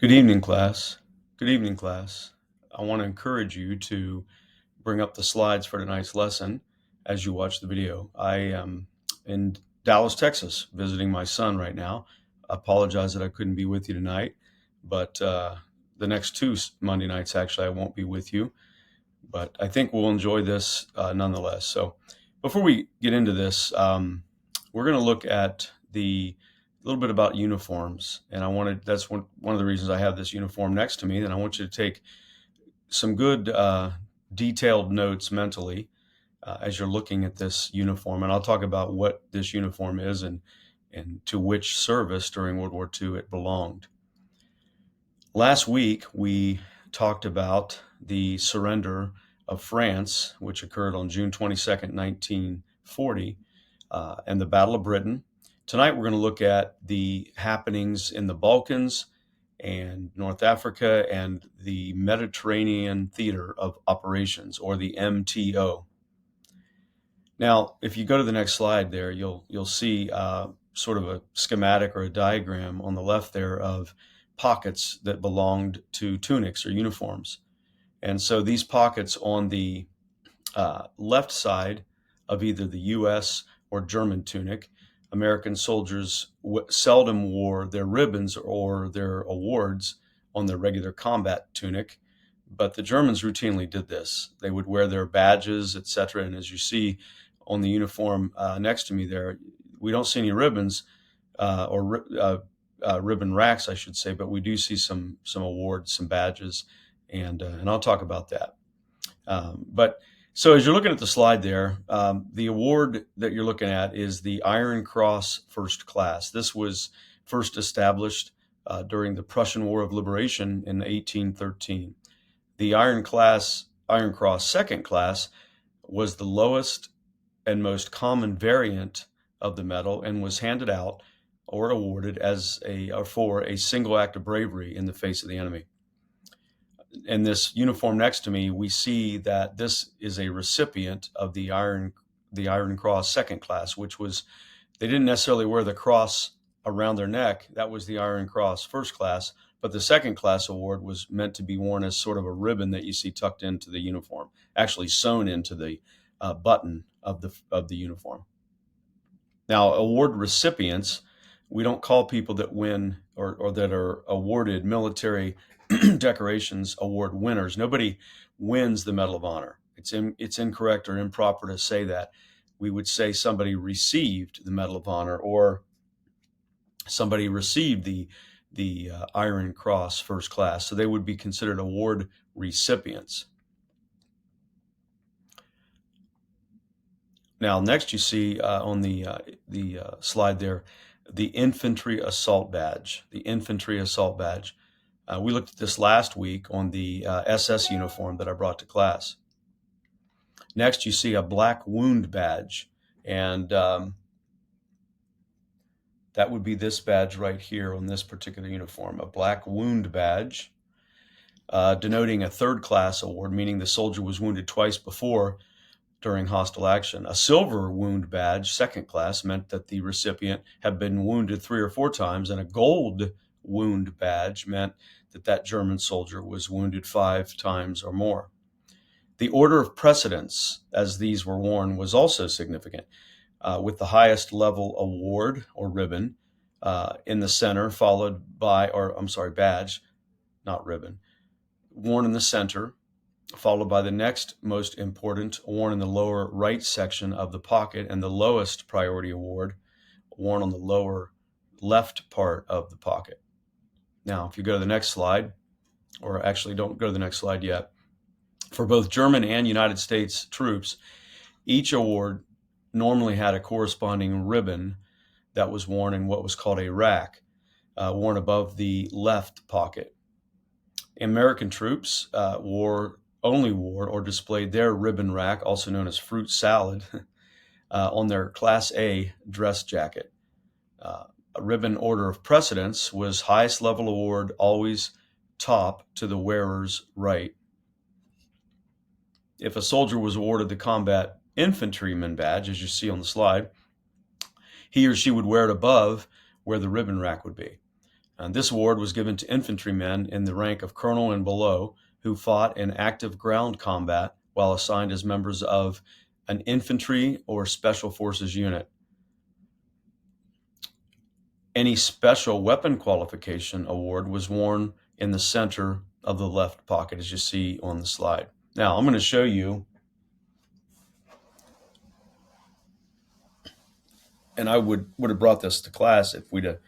Good evening, class. Good evening, class. I want to encourage you to bring up the slides for tonight's lesson as you watch the video. I am in Dallas, Texas, visiting my son right now. I apologize that I couldn't be with you tonight, but the next two Monday nights, actually, I won't be with you. But I think we'll enjoy this nonetheless. So before we get into this, we're going to look at a little bit about uniforms, and that's one of the reasons I have this uniform next to me. And I want you to take some good detailed notes mentally as you're looking at this uniform, and I'll talk about what this uniform is and to which service during World War II it belonged. Last week we talked about the surrender of France, which occurred on June 22nd, 1940, and the Battle of Britain. Tonight we're going to look at the happenings in the Balkans and North Africa and the Mediterranean Theater of Operations, or the MTO. Now, if you go to the next slide there, you'll see sort of a schematic or a diagram on the left there of pockets that belonged to tunics or uniforms. And so these pockets on the left side of either the US or German tunic, American soldiers seldom wore their ribbons or their awards on their regular combat tunic, but the Germans routinely did this. They would wear their badges, etc. And as you see on the uniform next to me there, we don't see any ribbons or ribbon racks, I should say, but we do see some awards, some badges, and I'll talk about that. So as you're looking at the slide there, the award that you're looking at is the Iron Cross First Class. This was first established during the Prussian War of Liberation in 1813. The Iron Cross Second Class was the lowest and most common variant of the medal and was handed out or awarded for a single act of bravery in the face of the enemy. In this uniform next to me, we see that this is a recipient of the Iron Cross Second Class, which was, they didn't necessarily wear the cross around their neck. That was the Iron Cross First Class, but the Second Class award was meant to be worn as sort of a ribbon that you see tucked into the uniform, actually sewn into the button of the uniform. Now, award recipients, we don't call people that win or that are awarded military decorations award winners. Nobody wins the Medal of Honor. It's incorrect or improper to say that. We would say somebody received the Medal of Honor, or somebody received the Iron Cross First Class. So they would be considered award recipients. Now, next you see on the slide there, the Infantry Assault Badge. The Infantry Assault Badge. We looked at this last week on the SS uniform that I brought to class. Next, you see a Black Wound Badge, and that would be this badge right here on this particular uniform, a Black Wound Badge, denoting a third class award, meaning the soldier was wounded twice before during hostile action. A Silver Wound Badge, second class, meant that the recipient had been wounded 3 or 4 times, and a Gold Wound Badge meant that German soldier was wounded 5 times or more. The order of precedence, as these were worn, was also significant, with the highest level award or ribbon in the center, followed by, badge, not ribbon, worn in the center, followed by the next most important, worn in the lower right section of the pocket, and the lowest priority award worn on the lower left part of the pocket. Now, if you go to the next slide, or actually don't go to the next slide yet, for both German and United States troops, each award normally had a corresponding ribbon that was worn in what was called a rack, worn above the left pocket. American troops only wore or displayed their ribbon rack, also known as fruit salad, on their Class A dress jacket. A ribbon order of precedence was highest level award, always top to the wearer's right. If a soldier was awarded the Combat Infantryman Badge, as you see on the slide, he or she would wear it above where the ribbon rack would be. And this award was given to infantrymen in the rank of colonel and below who fought in active ground combat while assigned as members of an infantry or special forces unit. Any special weapon qualification award was worn in the center of the left pocket, as you see on the slide. Now, I'm going to show you, and I would have brought this to class if we'd have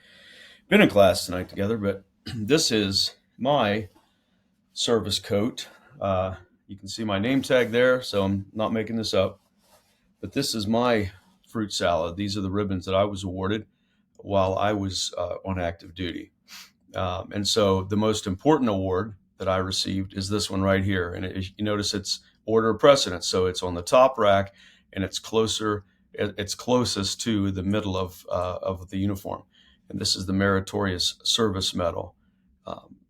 been in class tonight together, but this is my service coat. You can see my name tag there, so I'm not making this up. But this is my fruit salad. These are the ribbons that I was awarded while I was on active duty. And so the most important award that I received is this one right here. And you notice it's order of precedence. So it's on the top rack and it's closest to the middle of the uniform. And this is the Meritorious Service Medal.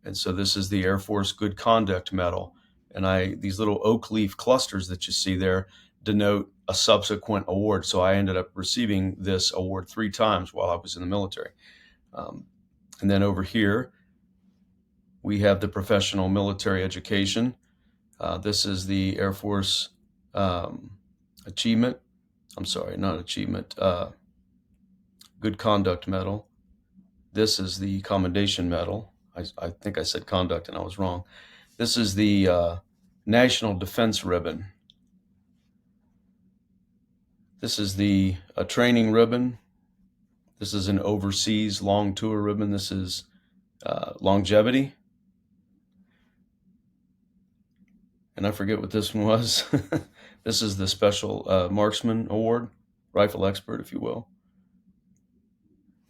And so this is the Air Force Good Conduct Medal. And these little oak leaf clusters that you see there denote a subsequent award. So I ended up receiving this award 3 times while I was in the military. And then over here, we have the Professional Military Education. This is the Air Force Achievement. I'm sorry, not Achievement. Good Conduct Medal. This is the Commendation Medal. I think I said Conduct and I was wrong. This is the National Defense Ribbon. This is the Training Ribbon. This is an Overseas Long Tour Ribbon. This is Longevity. And I forget what this one was. This is the Special Marksman Award, Rifle Expert, if you will.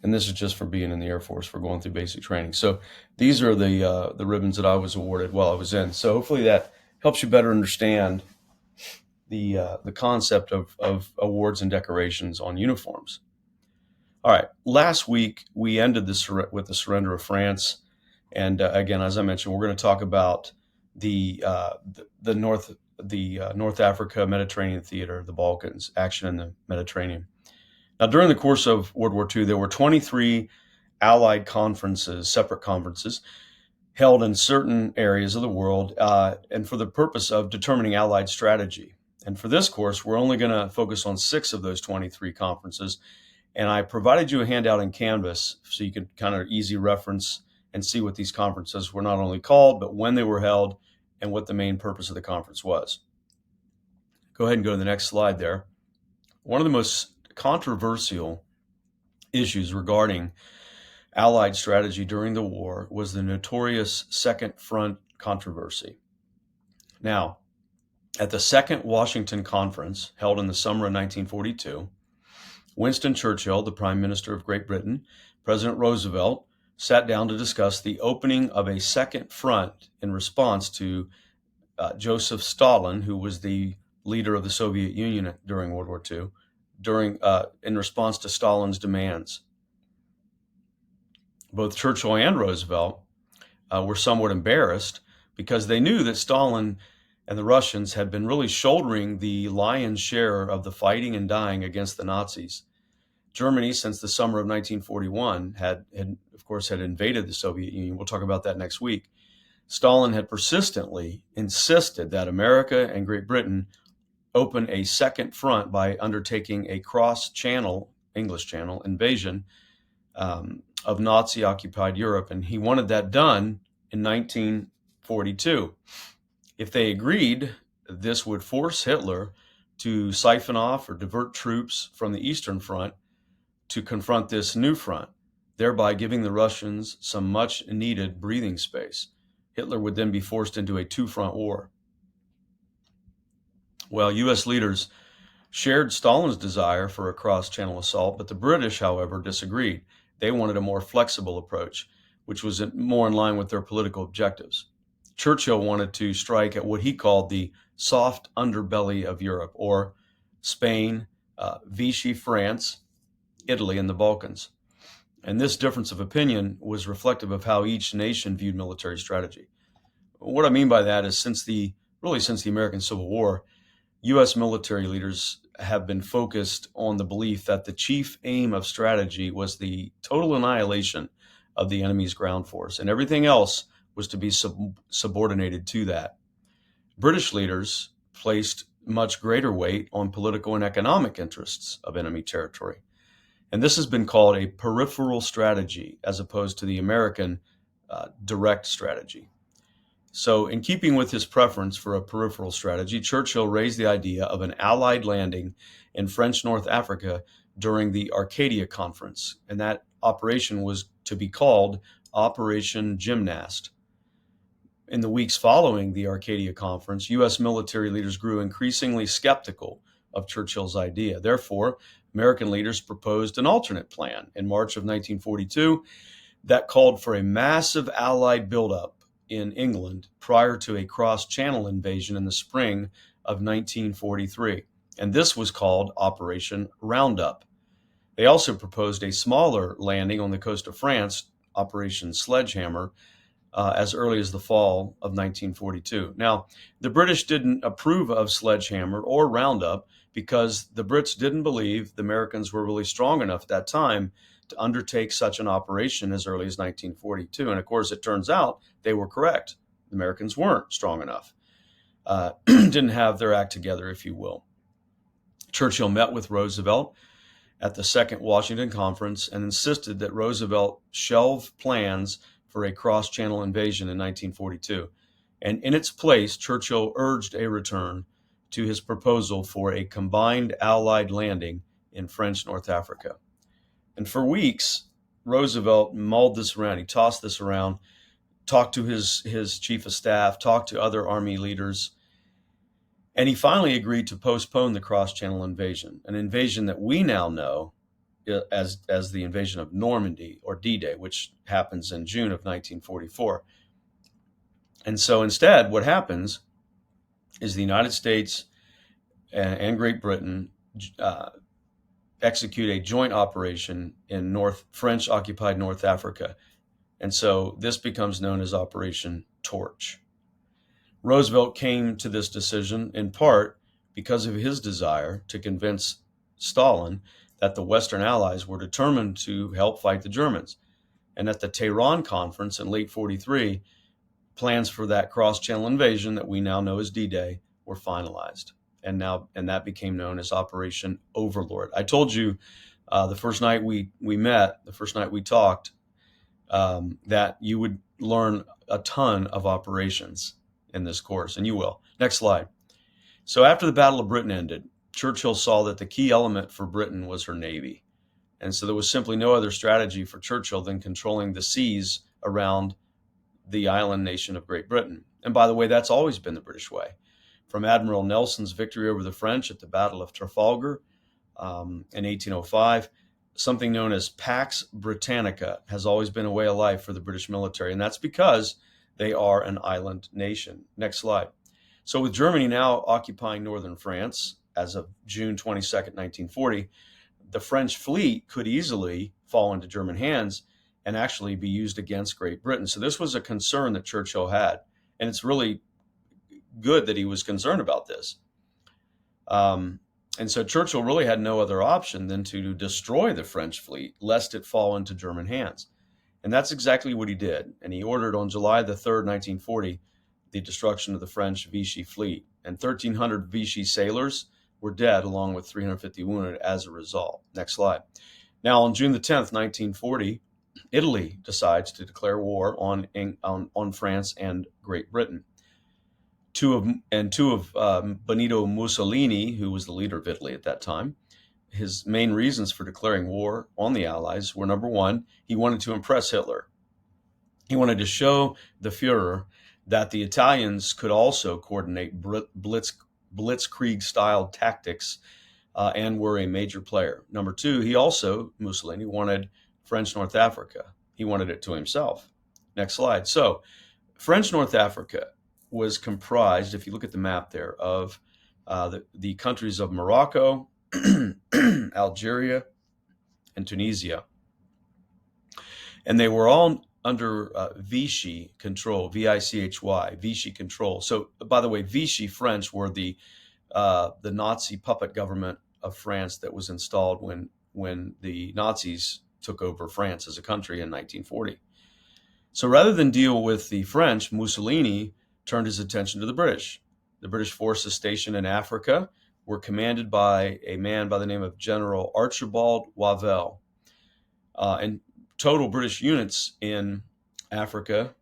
And this is just for being in the Air Force, for going through basic training. So these are the ribbons that I was awarded while I was in. So hopefully that helps you better understand the concept of awards and decorations on uniforms. All right, last week we ended this with the surrender of France. And again, as I mentioned, we're going to talk about the North Africa Mediterranean theater, the Balkans, action in the Mediterranean. Now, during the course of World War II, there were 23 Allied conferences, separate conferences, held in certain areas of the world, and for the purpose of determining Allied strategy. And for this course, we're only going to focus on 6 of those 23 conferences. And I provided you a handout in Canvas so you could kind of easy reference and see what these conferences were not only called, but when they were held and what the main purpose of the conference was. Go ahead and go to the next slide there. One of the most controversial issues regarding Allied strategy during the war was the notorious Second Front controversy. Now, at the Second Washington Conference, held in the summer of 1942, Winston Churchill, the Prime Minister of Great Britain, President Roosevelt, sat down to discuss the opening of a second front in response to Joseph Stalin, who was the leader of the Soviet Union during World War II, in response to Stalin's demands. Both Churchill and Roosevelt were somewhat embarrassed because they knew that Stalin and the Russians had been really shouldering the lion's share of the fighting and dying against the Nazis. Germany, since the summer of 1941, had of course invaded the Soviet Union. We'll talk about that next week. Stalin had persistently insisted that America and Great Britain open a second front by undertaking a cross-channel, English Channel, invasion of Nazi-occupied Europe, and he wanted that done in 1942. If they agreed, this would force Hitler to siphon off or divert troops from the Eastern Front to confront this new front, thereby giving the Russians some much-needed breathing space. Hitler would then be forced into a two-front war. Well, U.S. leaders shared Stalin's desire for a cross-channel assault, but the British, however, disagreed. They wanted a more flexible approach, which was more in line with their political objectives. Churchill wanted to strike at what he called the soft underbelly of Europe, or Spain, Vichy France, Italy, and the Balkans. And this difference of opinion was reflective of how each nation viewed military strategy. What I mean by that is since the American Civil War, U.S. military leaders have been focused on the belief that the chief aim of strategy was the total annihilation of the enemy's ground force, and everything else was to be subordinated to that. British leaders placed much greater weight on political and economic interests of enemy territory. And this has been called a peripheral strategy as opposed to the American direct strategy. So, in keeping with his preference for a peripheral strategy, Churchill raised the idea of an Allied landing in French North Africa during the Arcadia Conference, and that operation was to be called Operation Gymnast. In the weeks following the Arcadia Conference, U.S. military leaders grew increasingly skeptical of Churchill's idea. Therefore, American leaders proposed an alternate plan in March of 1942 that called for a massive Allied buildup in England prior to a cross-channel invasion in the spring of 1943. And this was called Operation Roundup. They also proposed a smaller landing on the coast of France, Operation Sledgehammer, as early as the fall of 1942. Now, the British didn't approve of Sledgehammer or Roundup because the Brits didn't believe the Americans were really strong enough at that time to undertake such an operation as early as 1942. And of course, it turns out they were correct. The Americans weren't strong enough, didn't have their act together, if you will. Churchill met with Roosevelt at the Second Washington Conference and insisted that Roosevelt shelve plans for a cross-channel invasion in 1942. And in its place, Churchill urged a return to his proposal for a combined Allied landing in French North Africa. And for weeks, Roosevelt mulled this around. He tossed this around, talked to his chief of staff, talked to other Army leaders, and he finally agreed to postpone the cross-channel invasion, an invasion that we now know as the invasion of Normandy, or D-Day, which happens in June of 1944. And so instead, what happens is the United States and Great Britain execute a joint operation in French-occupied North Africa. And so this becomes known as Operation Torch. Roosevelt came to this decision in part because of his desire to convince Stalin that the Western Allies were determined to help fight the Germans. And at the Tehran Conference in late 43, plans for that cross-channel invasion that we now know as D-Day were finalized. And that became known as Operation Overlord. I told you the first night we met, the first night we talked, that you would learn a ton of operations in this course, and you will. Next slide. So after the Battle of Britain ended, Churchill saw that the key element for Britain was her navy. And so there was simply no other strategy for Churchill than controlling the seas around the island nation of Great Britain. And by the way, that's always been the British way. From Admiral Nelson's victory over the French at the Battle of Trafalgar in 1805, something known as Pax Britannica has always been a way of life for the British military, and that's because they are an island nation. Next slide. So with Germany now occupying northern France as of June 22nd, 1940, the French fleet could easily fall into German hands and actually be used against Great Britain. So this was a concern that Churchill had, and it's really good that he was concerned about this. And so Churchill really had no other option than to destroy the French fleet, lest it fall into German hands. And that's exactly what he did. And he ordered on July the 3rd, 1940, the destruction of the French Vichy fleet. And 1,300 Vichy sailors were dead, along with 350 wounded as a result. Next slide. Now, on June the 10th, 1940, Italy decides to declare war on France and Great Britain. Two of Benito Mussolini, who was the leader of Italy at that time, his main reasons for declaring war on the Allies were, number one, he wanted to impress Hitler. He wanted to show the Führer that the Italians could also coordinate blitzkrieg-style tactics and were a major player. Number two, Mussolini wanted French North Africa. He wanted it to himself. Next slide. So, French North Africa was comprised, if you look at the map there, of the countries of Morocco, Algeria, and Tunisia. And they were all under Vichy control, V-I-C-H-Y, Vichy control. So, by the way, Vichy French were the Nazi puppet government of France that was installed when the Nazis took over France as a country in 1940. So rather than deal with the French, Mussolini turned his attention to the British. The British forces stationed in Africa were commanded by a man by the name of General Archibald Wavell. And total British units in Africa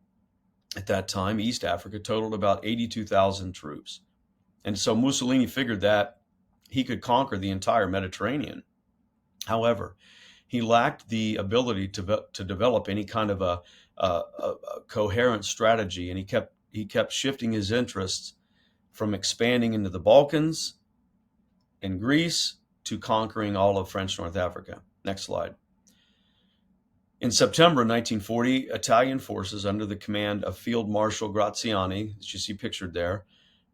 at that time, East Africa, totaled about 82,000 troops. And so Mussolini figured that he could conquer the entire Mediterranean. However, he lacked the ability to develop any kind of a coherent strategy, and he kept shifting his interests from expanding into the Balkans and Greece to conquering all of French North Africa. Next slide. In September 1940, Italian forces under the command of Field Marshal Graziani, as you see pictured there,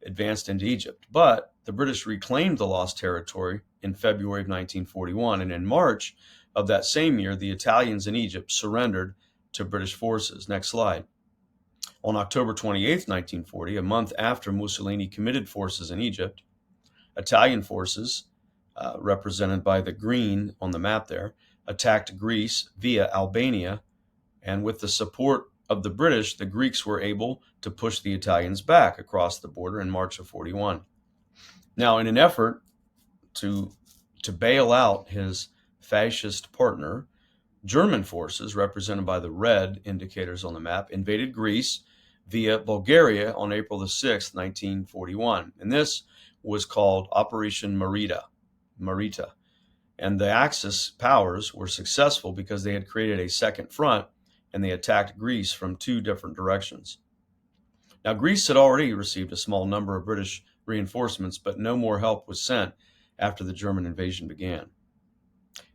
advanced into Egypt. But the British reclaimed the lost territory in February of 1941, and in March of that same year, the Italians in Egypt surrendered to British forces. Next slide. On October 28, 1940, a month after Mussolini committed forces in Egypt, Italian forces, represented by the green on the map there, attacked Greece via Albania, and with the support of the British, the Greeks were able to push the Italians back across the border in March of 41. Now, in an effort to bail out his fascist partner, German forces, represented by the red indicators on the map, invaded Greece via Bulgaria on April the 6th, 1941. And this was called Operation Marita. And the Axis powers were successful because they had created a second front, and they attacked Greece from two different directions. Now, Greece had already received a small number of British reinforcements, but no more help was sent after the German invasion began.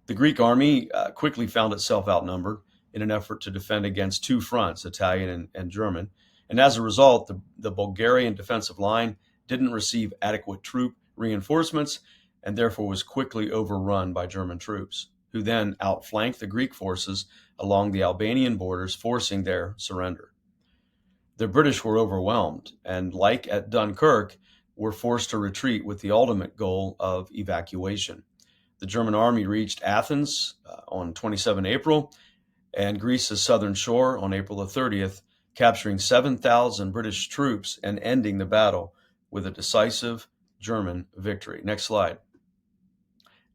The Greek army quickly found itself outnumbered in an effort to defend against two fronts, Italian and German. And as a result, the Bulgarian defensive line didn't receive adequate troop reinforcements and therefore was quickly overrun by German troops, who then outflanked the Greek forces along the Albanian borders, forcing their surrender. The British were overwhelmed and, like at Dunkirk, were forced to retreat with the ultimate goal of evacuation. The German army reached Athens on 27 April and Greece's southern shore on April the 30th, capturing 7,000 British troops and ending the battle with a decisive German victory. Next slide.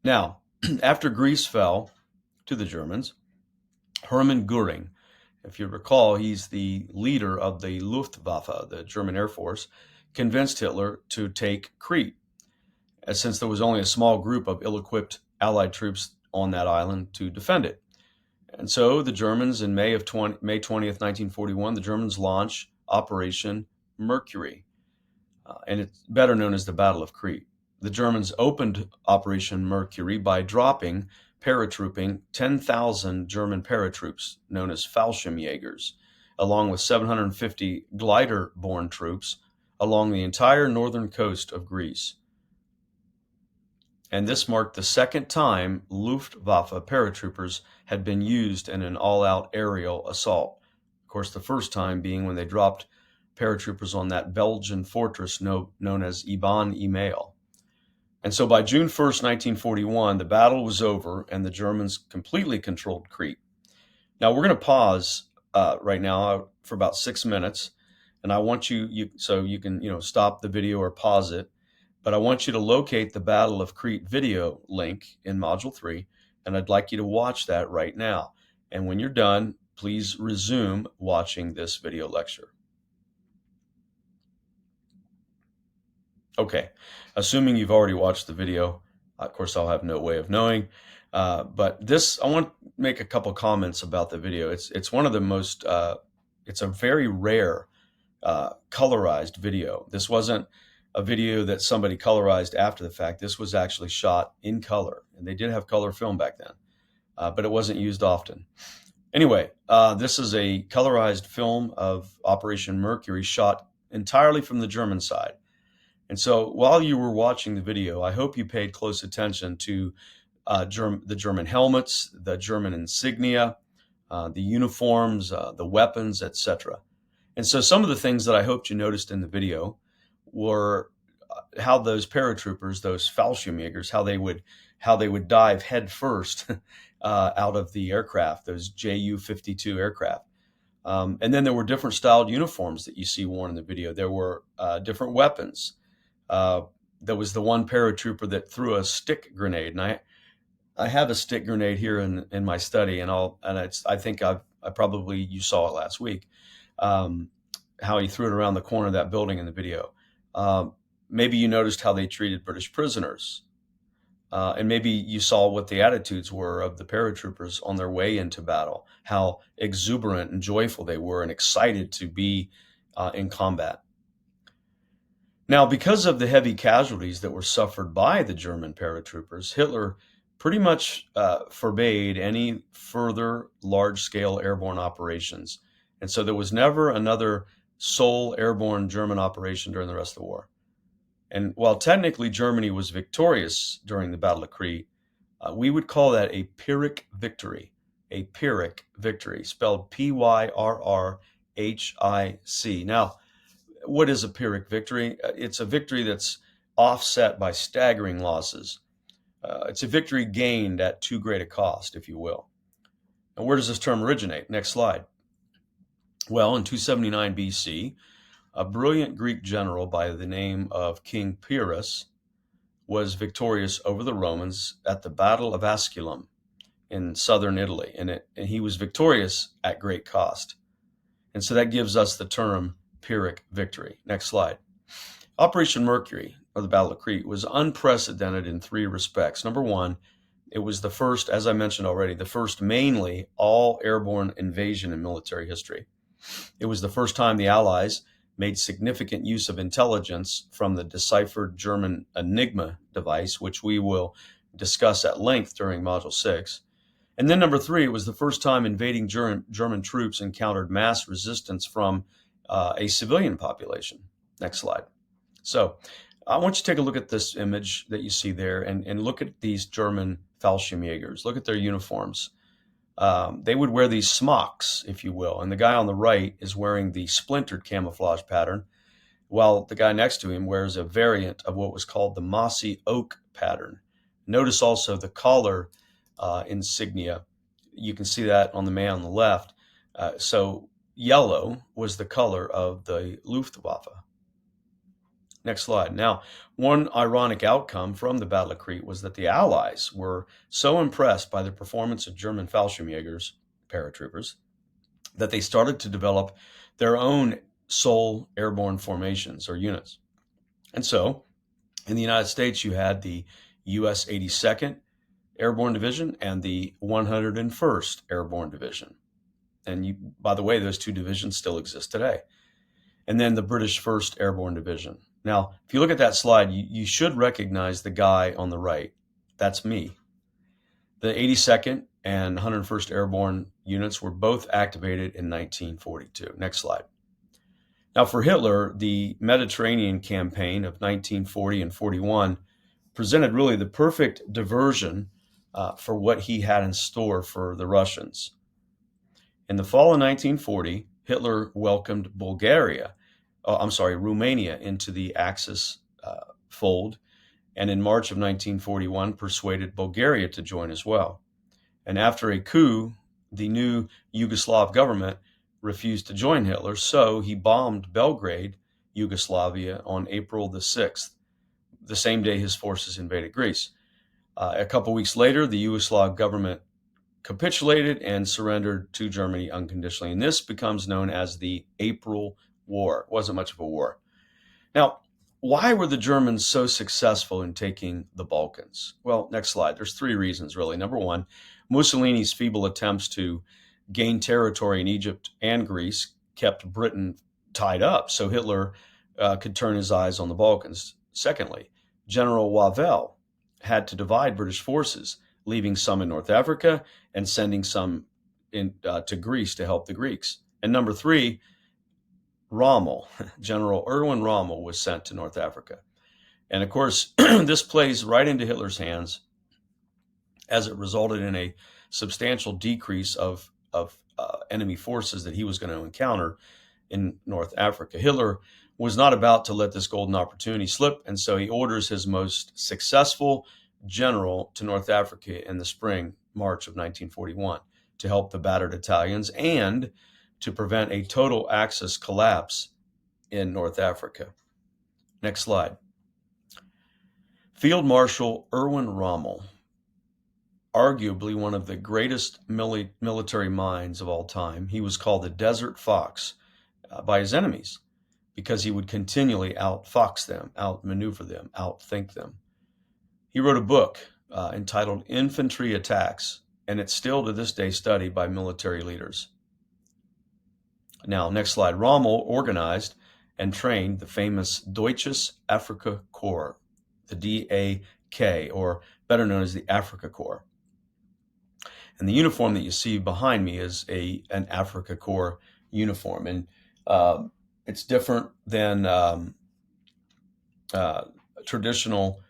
Now, after Greece fell to the Germans, Hermann Göring, if you recall, he's the leader of the Luftwaffe, the German Air Force, convinced Hitler to take Crete, since there was only a small group of ill-equipped Allied troops on that island to defend it. And so the Germans, in May 20th, 1941, the Germans launch Operation Mercury, and it's better known as the Battle of Crete. The Germans opened Operation Mercury by dropping paratrooping 10,000 German paratroops, known as Fallschirmjägers, along with 750 glider-borne troops along the entire northern coast of Greece. And this marked the second time Luftwaffe paratroopers had been used in an all-out aerial assault. Of course, the first time being when they dropped paratroopers on that Belgian fortress known as Iban Email. And so by June 1st, 1941, the battle was over and the Germans completely controlled Crete. Now we're going to pause right now for about 6 minutes, and I want you so you can stop the video or pause it. But I want you to locate the Battle of Crete video link in Module 3, and I'd like you to watch that right now. And when you're done, please resume watching this video lecture. Okay, assuming you've already watched the video, of course I'll have no way of knowing, but I want to make a couple comments about the video. It's one of the most, it's a very rare colorized video. This wasn't a video that somebody colorized after the fact. This was actually shot in color, and they did have color film back then, but it wasn't used often. Anyway, this is a colorized film of Operation Mercury shot entirely from the German side. And so while you were watching the video, I hope you paid close attention to the German helmets, the German insignia, the uniforms, the weapons, etc. And so some of the things that I hoped you noticed in the video were how those paratroopers, those Fallschirmjägers, how they would dive head first out of the aircraft, those Ju-52 aircraft. And then there were different styled uniforms that you see worn in the video. There were different weapons. Uh, there was the one paratrooper that threw a stick grenade, and I have a stick grenade here in my study, I think I probably you saw it last week. Um, how he threw it around the corner of that building in the video. Maybe you noticed how they treated British prisoners. And maybe you saw what the attitudes were of the paratroopers on their way into battle, how exuberant and joyful they were and excited to be in combat. Now, because of the heavy casualties that were suffered by the German paratroopers, Hitler pretty much forbade any further large-scale airborne operations. And so there was never another sole airborne German operation during the rest of the war. And while technically Germany was victorious during the Battle of Crete, we would call that a Pyrrhic victory. A Pyrrhic victory, spelled Pyrrhic. Now, what is a Pyrrhic victory? It's a victory that's offset by staggering losses. It's a victory gained at too great a cost, if you will. And where does this term originate? Next slide. Well, in 279 BC, a brilliant Greek general by the name of King Pyrrhus was victorious over the Romans at the Battle of Asculum in southern Italy, and he was victorious at great cost. And so that gives us the term Pyrrhic victory. Next slide. Operation Mercury, or the Battle of Crete, was unprecedented in three respects. Number one, it was the first, as I mentioned already, the first mainly all airborne invasion in military history. It was the first time the Allies made significant use of intelligence from the deciphered German Enigma device, which we will discuss at length during Module 6. And then number three, it was the first time invading German troops encountered mass resistance from a civilian population. Next slide. So I want you to take a look at this image that you see there and look at these German Fallschirmjägers. Look at their uniforms. They would wear these smocks, if you will, and the guy on the right is wearing the splintered camouflage pattern, while the guy next to him wears a variant of what was called the mossy oak pattern. Notice also the collar insignia. You can see that on the man on the left. So yellow was the color of the Luftwaffe. Next slide. Now, one ironic outcome from the Battle of Crete was that the Allies were so impressed by the performance of German Fallschirmjägers, paratroopers, that they started to develop their own sole airborne formations or units. And so, in the United States, you had the U.S. 82nd Airborne Division and the 101st Airborne Division. And by the way, those two divisions still exist today. And then the British 1st Airborne Division. Now, if you look at that slide, you should recognize the guy on the right. That's me. The 82nd and 101st Airborne units were both activated in 1942. Next slide. Now, for Hitler, the Mediterranean campaign of 1940 and 41 presented really the perfect diversion for what he had in store for the Russians. In the fall of 1940, Hitler welcomed Romania into the Axis fold, and in March of 1941 persuaded Bulgaria to join as well. And after a coup, the new Yugoslav government refused to join Hitler, so he bombed Belgrade, Yugoslavia, on April the 6th, the same day his forces invaded Greece. A couple weeks later, the Yugoslav government capitulated and surrendered to Germany unconditionally, and this becomes known as the April War. It wasn't much of a war. Now, why were the Germans so successful in taking the Balkans? Well, next slide. There's three reasons, really. Number one, Mussolini's feeble attempts to gain territory in Egypt and Greece kept Britain tied up, so Hitler could turn his eyes on the Balkans. Secondly, General Wavell had to divide British forces, leaving some in North Africa and sending some to Greece to help the Greeks. And number three, Rommel, General Erwin Rommel, was sent to North Africa. And of course, this plays right into Hitler's hands, as it resulted in a substantial decrease of enemy forces that he was going to encounter in North Africa. Hitler was not about to let this golden opportunity slip, and so he orders his most successful general to North Africa in the spring, March of 1941, to help the battered Italians and to prevent a total Axis collapse in North Africa. Next slide. Field Marshal Erwin Rommel, arguably one of the greatest military minds of all time. He was called the Desert Fox by his enemies because he would continually outfox them, outmaneuver them, outthink them. He wrote a book entitled Infantry Attacks, and it's still to this day studied by military leaders. Now, next slide. Rommel organized and trained the famous Deutsches Afrika Korps, the DAK, or better known as the Afrika Korps. And the uniform that you see behind me is an Afrika Korps uniform, and it's different than traditional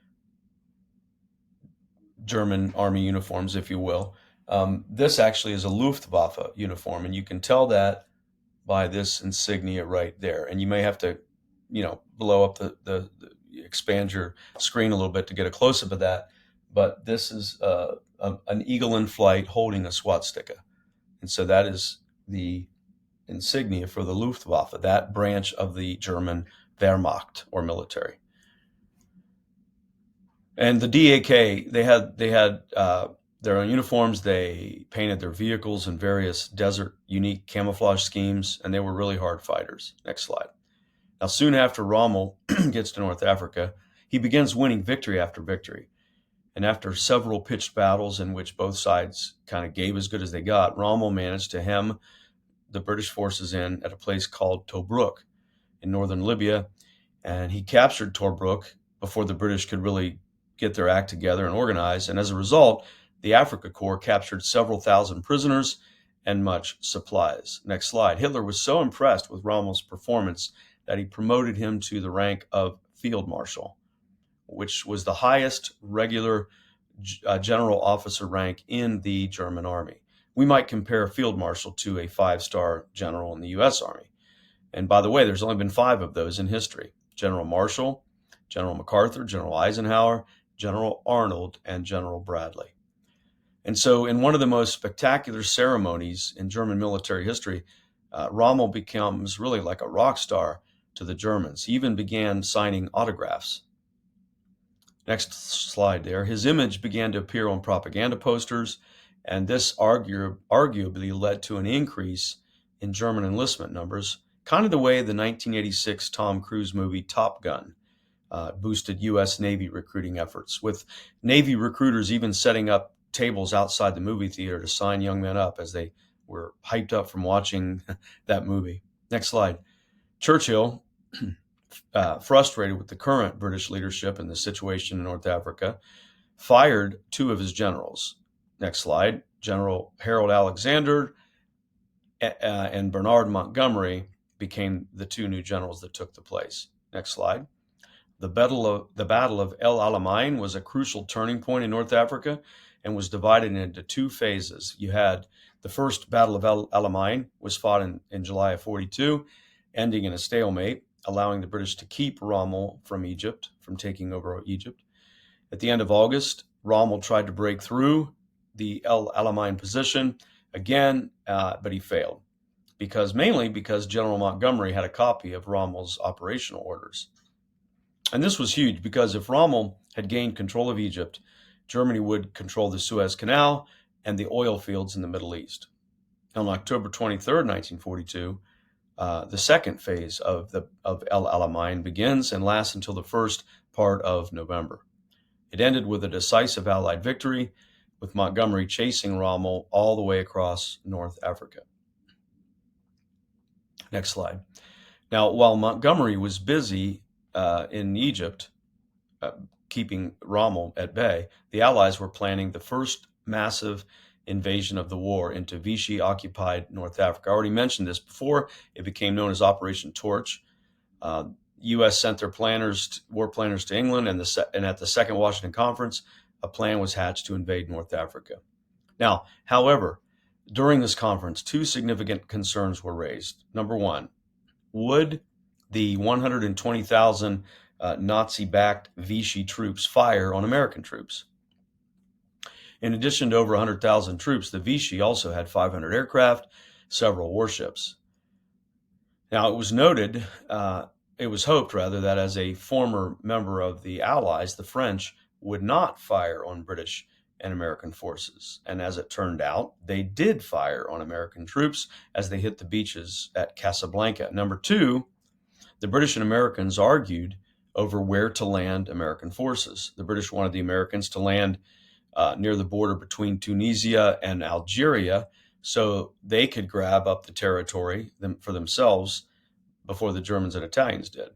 German army uniforms, if you will. This actually is a Luftwaffe uniform, and you can tell that by this insignia right there. And you may have to, blow up expand your screen a little bit to get a close-up of that. But this is an eagle in flight holding a swastika. And so that is the insignia for the Luftwaffe, that branch of the German Wehrmacht, or military. And the DAK, they had their own uniforms. They painted their vehicles in various desert unique camouflage schemes, and they were really hard fighters. Next slide. Now, soon after Rommel gets to North Africa, he begins winning victory after victory. And after several pitched battles in which both sides kind of gave as good as they got, Rommel managed to hem the British forces in at a place called Tobruk in northern Libya. And he captured Tobruk before the British could really get their act together and organize. And as a result, the Afrika Korps captured several thousand prisoners and much supplies. Next slide. Hitler was so impressed with Rommel's performance that he promoted him to the rank of Field Marshal, which was the highest regular general officer rank in the German army. We might compare Field Marshal to a 5-star general in the U.S. Army. And by the way, there's only been 5 of those in history: General Marshall, General MacArthur, General Eisenhower, General Arnold, and General Bradley. And so in one of the most spectacular ceremonies in German military history, Rommel becomes really like a rock star to the Germans. He even began signing autographs. Next slide there. His image began to appear on propaganda posters, and this arguably led to an increase in German enlistment numbers, kind of the way the 1986 Tom Cruise movie Top Gun boosted U.S. Navy recruiting efforts, with Navy recruiters even setting up tables outside the movie theater to sign young men up as they were hyped up from watching that movie. Next slide. Churchill, frustrated with the current British leadership and the situation in North Africa, fired 2 of his generals. Next slide. General Harold Alexander and Bernard Montgomery became the 2 new generals that took the place. Next slide. The Battle of El Alamein was a crucial turning point in North Africa and was divided into 2 phases. You had the first Battle of El Alamein was fought in July of 42, ending in a stalemate, allowing the British to keep Rommel from taking over Egypt. At the end of August, Rommel tried to break through the El Alamein position again, but he failed, mainly because General Montgomery had a copy of Rommel's operational orders. And this was huge because if Rommel had gained control of Egypt, Germany would control the Suez Canal and the oil fields in the Middle East. On October 23rd, 1942, the second phase of El Alamein begins and lasts until the first part of November. It ended with a decisive Allied victory, with Montgomery chasing Rommel all the way across North Africa. Next slide. Now, while Montgomery was busy in Egypt, keeping Rommel at bay, the Allies were planning the first massive invasion of the war into Vichy-occupied North Africa. I already mentioned this before. It became known as Operation Torch. U.S. sent their war planners to England, and at the Second Washington Conference, a plan was hatched to invade North Africa. Now, however, during this conference, 2 significant concerns were raised. Number 1, would the 120,000 Nazi-backed Vichy troops fire on American troops? In addition to over 100,000 troops, the Vichy also had 500 aircraft, several warships. Now, it was hoped rather, that as a former member of the Allies, the French would not fire on British and American forces. And as it turned out, they did fire on American troops as they hit the beaches at Casablanca. Number two, the British and Americans argued over where to land American forces. The British wanted the Americans to land near the border between Tunisia and Algeria so they could grab up the territory for themselves before the Germans and Italians did.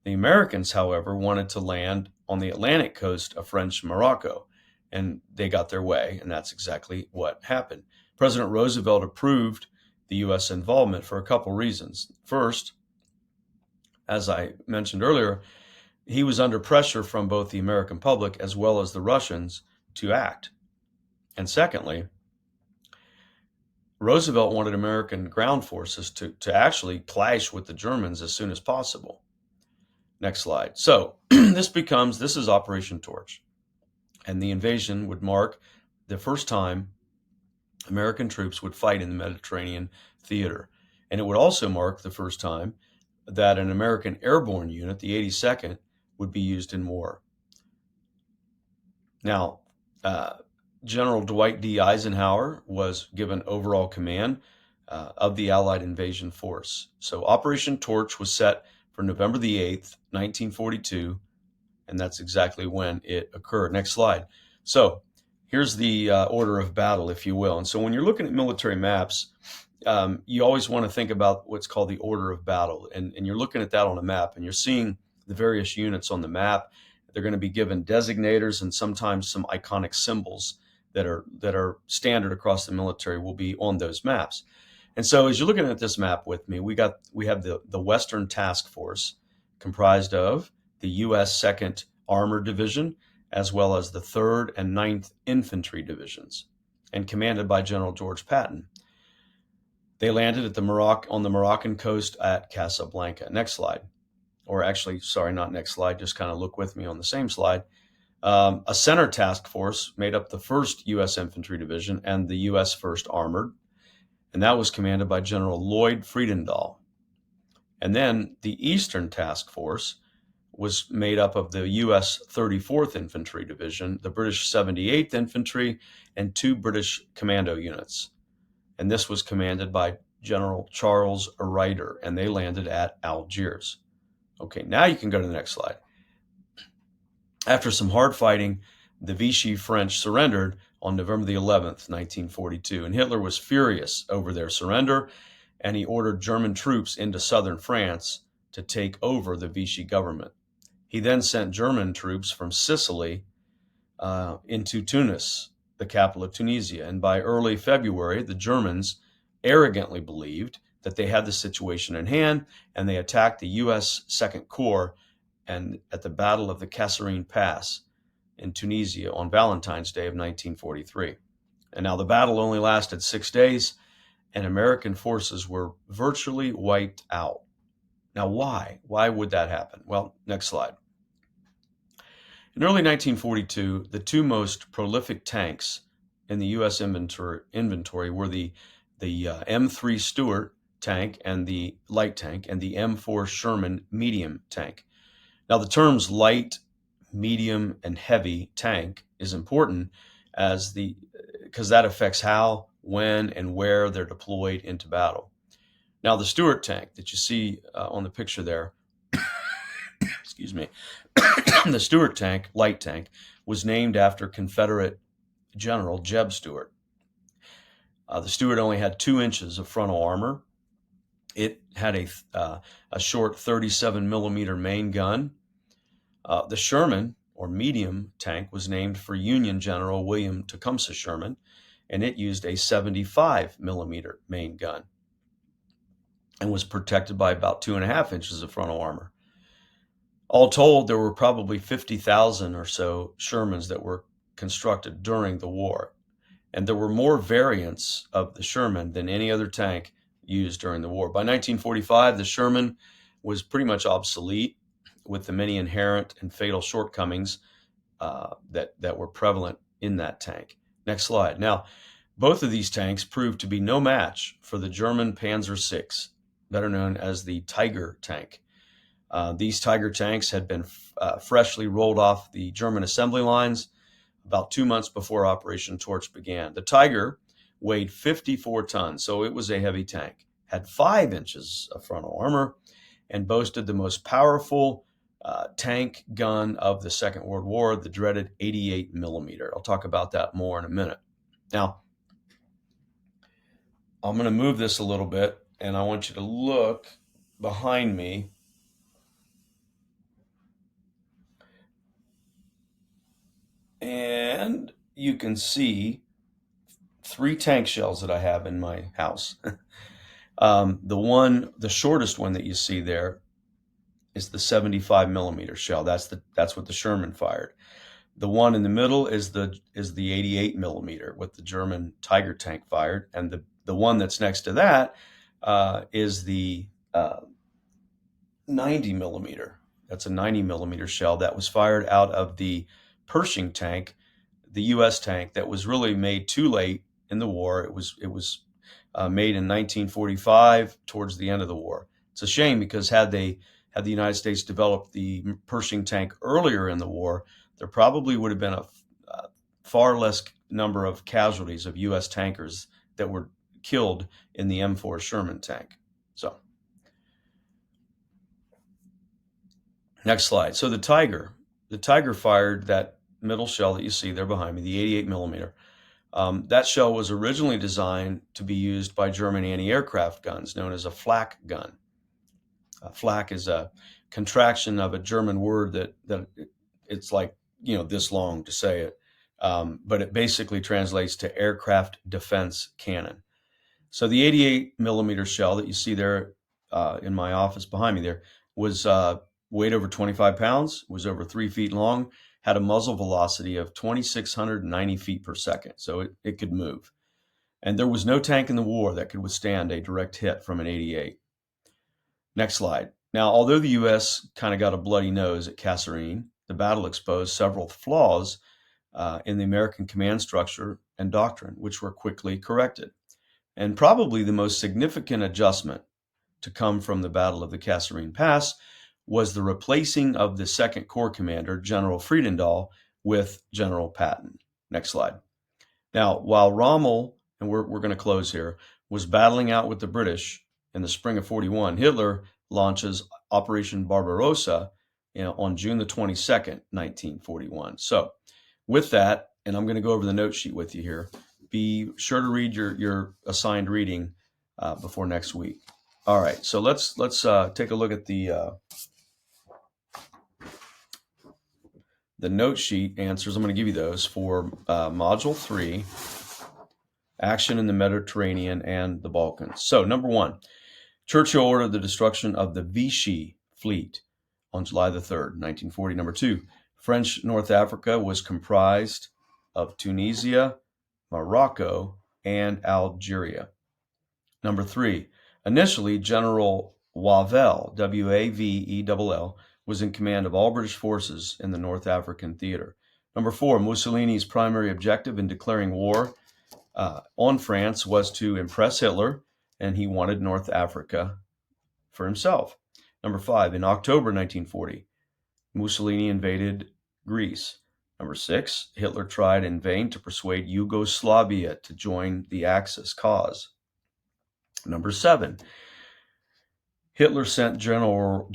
The Americans, however, wanted to land on the Atlantic coast of French Morocco, and they got their way, and that's exactly what happened. President Roosevelt approved the U.S. involvement for a couple reasons. First, as I mentioned earlier, he was under pressure from both the American public as well as the Russians to act. And secondly, Roosevelt wanted American ground forces to actually clash with the Germans as soon as possible. Next slide. So this is Operation Torch. And the invasion would mark the first time American troops would fight in the Mediterranean theater. And it would also mark the first time that an American airborne unit, the 82nd, would be used in war. Now, General Dwight D. Eisenhower was given overall command of the Allied invasion force. So Operation Torch was set for November the 8th, 1942, and that's exactly when it occurred. Next slide. So here's the order of battle, if you will. And so when you're looking at military maps, you always want to think about what's called the order of battle. And you're looking at that on a map, and you're seeing the various units on the map. They're going to be given designators and sometimes some iconic symbols that are standard across the military will be on those maps. And so as you're looking at this map with me, we have the Western Task Force, comprised of the U.S. 2nd Armored Division, as well as the 3rd and 9th Infantry Divisions, and commanded by General George Patton. They landed on the Moroccan coast at Casablanca. Next slide. Or actually, sorry, not next slide, just kind of look with me on the same slide. A center task force made up the 1st U.S. Infantry Division and the U.S. 1st Armored, and that was commanded by General Lloyd Friedendahl. And then the Eastern Task Force was made up of the U.S. 34th Infantry Division, the British 78th Infantry, and 2 British commando units. And this was commanded by General Charles Ryder, and they landed at Algiers. Okay, now you can go to the next slide. After some hard fighting, the Vichy French surrendered on November the 11th, 1942, and Hitler was furious over their surrender, and he ordered German troops into southern France to take over the Vichy government. He then sent German troops from Sicily into Tunis, the capital of Tunisia, and by early February, the Germans arrogantly believed that they had the situation in hand, and they attacked the U.S. Second Corps and at the Battle of the Kasserine Pass in Tunisia on Valentine's Day of 1943. And now the battle only lasted 6 days, and American forces were virtually wiped out. Now, why? Why would that happen? Well, next slide. In early 1942, the 2 most prolific tanks in the U.S. inventory were the M3 Stuart tank and the light tank, and the M4 Sherman medium tank. Now, the terms light, medium, and heavy tank is important because that affects how, when, and where they're deployed into battle. Now, the Stuart tank that you see on the picture there, excuse me, the Stuart tank, light tank, was named after Confederate General Jeb Stuart. The Stuart only had 2 inches of frontal armor. It had a short 37 millimeter main gun. The Sherman, or medium tank, was named for Union General William Tecumseh Sherman, and it used a 75 millimeter main gun and was protected by about 2.5 inches of frontal armor. All told, there were probably 50,000 or so Shermans that were constructed during the war, and there were more variants of the Sherman than any other tank used during the war. By 1945, the Sherman was pretty much obsolete, with the many inherent and fatal shortcomings that were prevalent in that tank. Next slide. Now, both of these tanks proved to be no match for the German Panzer VI. better known as the Tiger tank. These Tiger tanks had been freshly rolled off the German assembly lines about 2 months before Operation Torch began. The Tiger weighed 54 tons, so it was a heavy tank, had 5 inches of frontal armor, and boasted the most powerful tank gun of the Second World War, the dreaded 88 millimeter. I'll talk about that more in a minute. Now, I'm going to move this a little bit, and I want you to look behind me. And you can see 3 tank shells that I have in my house. The shortest one that you see there is the 75 millimeter shell. That's what the Sherman fired. The one in the middle is the 88 millimeter, what the German Tiger tank fired, and the one that's next to that is the 90 millimeter. That's a 90 millimeter shell that was fired out of the Pershing tank, the U.S. tank that was really made too late in the war. It was made in 1945, towards the end of the war. It's a shame, because had the United States developed the Pershing tank earlier in the war, there probably would have been a far less number of casualties of U.S. tankers that were killed in the M4 Sherman tank. So, next slide. So the Tiger fired that middle shell that you see there behind me, the 88 millimeter. That shell was originally designed to be used by German anti-aircraft guns, known as a flak gun. Flak is a contraction of a German word that it's like, this long to say it, but it basically translates to aircraft defense cannon. So the 88 millimeter shell that you see there in my office behind me there was weighed over 25 pounds, was over 3 feet long, had a muzzle velocity of 2,690 feet per second, so it could move. And there was no tank in the war that could withstand a direct hit from an 88. Next slide. Now, although the U.S. kind of got a bloody nose at Kasserine, the battle exposed several flaws in the American command structure and doctrine, which were quickly corrected. And probably the most significant adjustment to come from the Battle of the Kasserine Pass was the replacing of the Second Corps commander, General Friedendahl, with General Patton. Next slide. Now, while Rommel, and we're going to close here, was battling out with the British in the spring of 41, Hitler launches Operation Barbarossa on June the 22nd, 1941. So with that, and I'm going to go over the note sheet with you here, be sure to read your assigned reading before next week. All right, so let's take a look at the note sheet answers. I'm going to give you those for Module 3, Action in the Mediterranean and the Balkans. So, number 1, Churchill ordered the destruction of the Vichy fleet on July the 3rd, 1940. Number 2, French North Africa was comprised of Tunisia, Morocco, and Algeria. Number 3, initially General Wavell, W-A-V-E-L-L, was in command of all British forces in the North African theater. Number 4, Mussolini's primary objective in declaring war on France was to impress Hitler, and he wanted North Africa for himself. Number 5, in October 1940, Mussolini invaded Greece. Number 6, Hitler tried in vain to persuade Yugoslavia to join the Axis cause. Number 7, Hitler sent General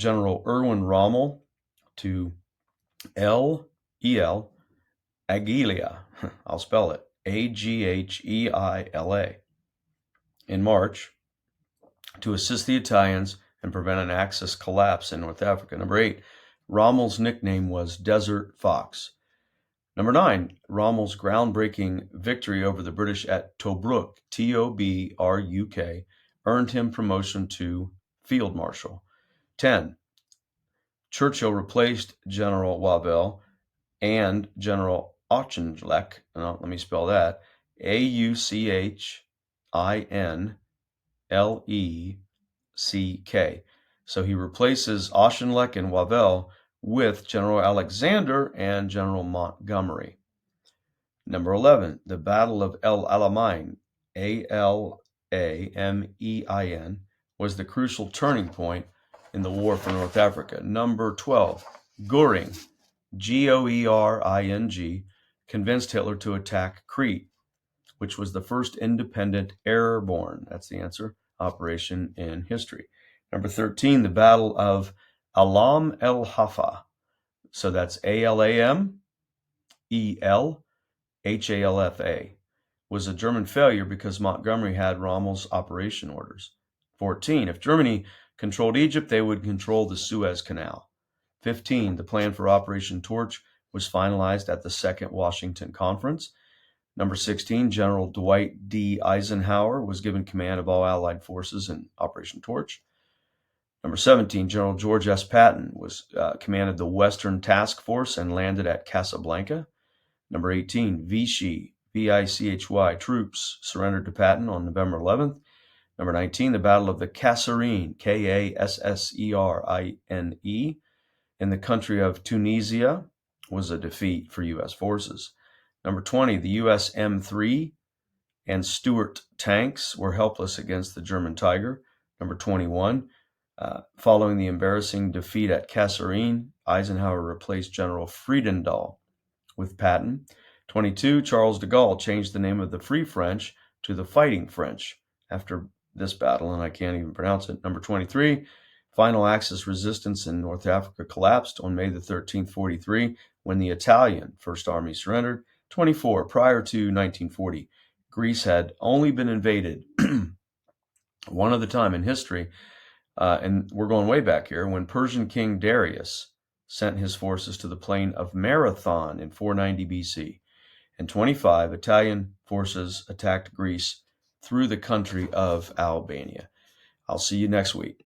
Erwin Rommel to L.E.L. Agheila, I'll spell it, Agheila, in March to assist the Italians and prevent an Axis collapse in North Africa. Number 8, Rommel's nickname was Desert Fox. Number 9, Rommel's groundbreaking victory over the British at Tobruk, T-O-B-R-U-K, earned him promotion to Field Marshal. 10, Churchill replaced General Wavell and General Auchinleck, let me spell that, Auchinleck. So he replaces Auchinleck and Wavell with General Alexander and General Montgomery. Number 11, the Battle of El Alamein, A-L-A-M-E-I-N, was the crucial turning point in the war for North Africa. Number 12, Goering, Goering, convinced Hitler to attack Crete, which was the first independent airborne, that's the answer, operation in history. Number 13, the Battle of Alam el Hafa. So that's Alamel-Halfa, was a German failure because Montgomery had Rommel's operation orders. 14, if Germany controlled Egypt, they would control the Suez Canal. 15, the plan for Operation Torch was finalized at the Second Washington Conference. Number 16, General Dwight D. Eisenhower was given command of all Allied forces in Operation Torch. Number 17, General George S. Patton was commanded the Western Task Force and landed at Casablanca. Number 18, Vichy, V-I-C-H-Y, troops surrendered to Patton on November 11th. Number 19, the Battle of the Kasserine, Kasserine, in the country of Tunisia, was a defeat for U.S. forces. Number 20, the U.S. M3 and Stuart tanks were helpless against the German Tiger. Number 21, following the embarrassing defeat at Kasserine, Eisenhower replaced General Friedendahl with Patton. 22, Charles de Gaulle changed the name of the Free French to the Fighting French after this battle, and I can't even pronounce it. Number 23, final Axis resistance in North Africa collapsed on May the 13th, 43, when the Italian First Army surrendered. 24, prior to 1940, Greece had only been invaded one other time in history, and we're going way back here, when Persian King Darius sent his forces to the plain of Marathon in 490 BC. And 25, Italian forces attacked Greece through the country of Albania. I'll see you next week.